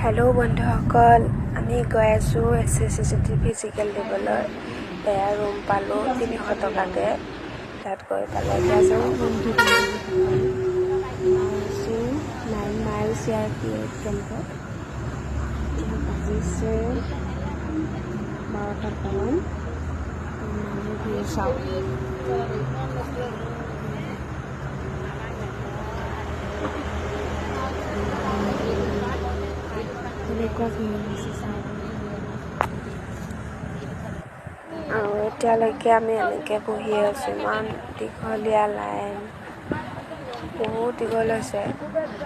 Hello' বন্ধুসকল, আমি গৈ আছোঁ SSCT ফিজিকেল দিবলৈ। এয়া ৰুম পালোঁ 300 টকাকৈ। তাত গৈ পালে এতিয়া যাওঁ আছোঁ 9 মাইল CRPF কেম্পত। এতিয়া বাজিছে 12টামান। মানুহ ভিৰ চাওঁ। এনেকুৱা ভিৰ হৈছে চাওঁ। আৰু এতিয়ালৈকে আমি এনেকৈ বহি আছোঁ। ইমান দীঘলীয়া লাইন, বহুত দীঘল হৈছে।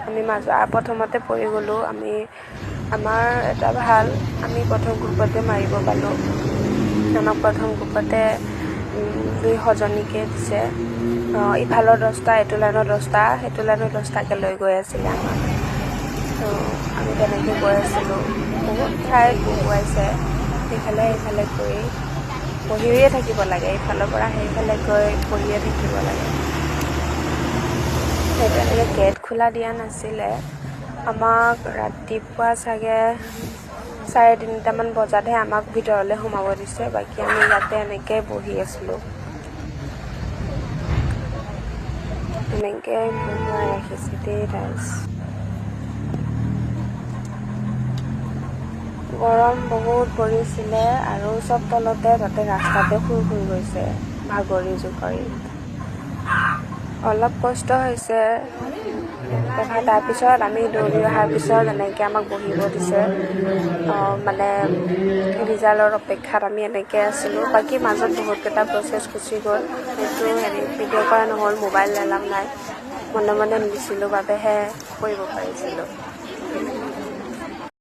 আমি প্ৰথমতে পৰি গ'লোঁ। আমাৰ এটা ভাল, আমি প্ৰথম গ্ৰুপতে মাৰিব পালোঁ। আমাক প্ৰথম গ্ৰুপতে 200 জনীকৈ দিছে। ইফালৰ 10টা, এইটো লাইনৰ 10টা, সেইটো লাইনৰ 10টাকৈ লৈ গৈ আছিলে আমাক। আমি তেনেকৈ গৈ আছিলোঁ। বহুত ঠাইত বহুৱাইছে, সেইফালে গৈ বহিয়ে থাকিব লাগে। ইফালৰ পৰা সেইফালে গৈ বহিয়ে থাকিব লাগে। সেই তেনেকৈ গেট খোলা দিয়া নাছিলে। আমাক ৰাতিপুৱা চাগে 3:30মান বজাতহে আমাক ভিতৰলৈ সোমাব দিছে। বাকী আমি ইয়াতে এনেকৈ বহি আছিলোঁ। এনেকৈ বহুৱাই ৰাখিছে দেই ৰাইজ। গৰম বহুত পৰিছিলে আৰু চব তলতে তাতে ৰাস্তাতে শুই গৈছে ভাগৰি জুগৰি। অলপ কষ্ট হৈছে। তাৰপিছত আমি দৌৰি অহাৰ পিছত এনেকৈ আমাক বহিব দিছে। মানে ৰিজাল্টৰ অপেক্ষাত আমি এনেকৈ আছিলোঁ। বাকী মাজত বহুতকেইটা প্ৰচেছ গুচি গ'ল। সেইটো ভিডিঅ' কৰা নহ'ল, মোবাইল এলাউ নাই। মনে মনে নিছিলোঁ বাবেহে কৰিব পাৰিছিলোঁ।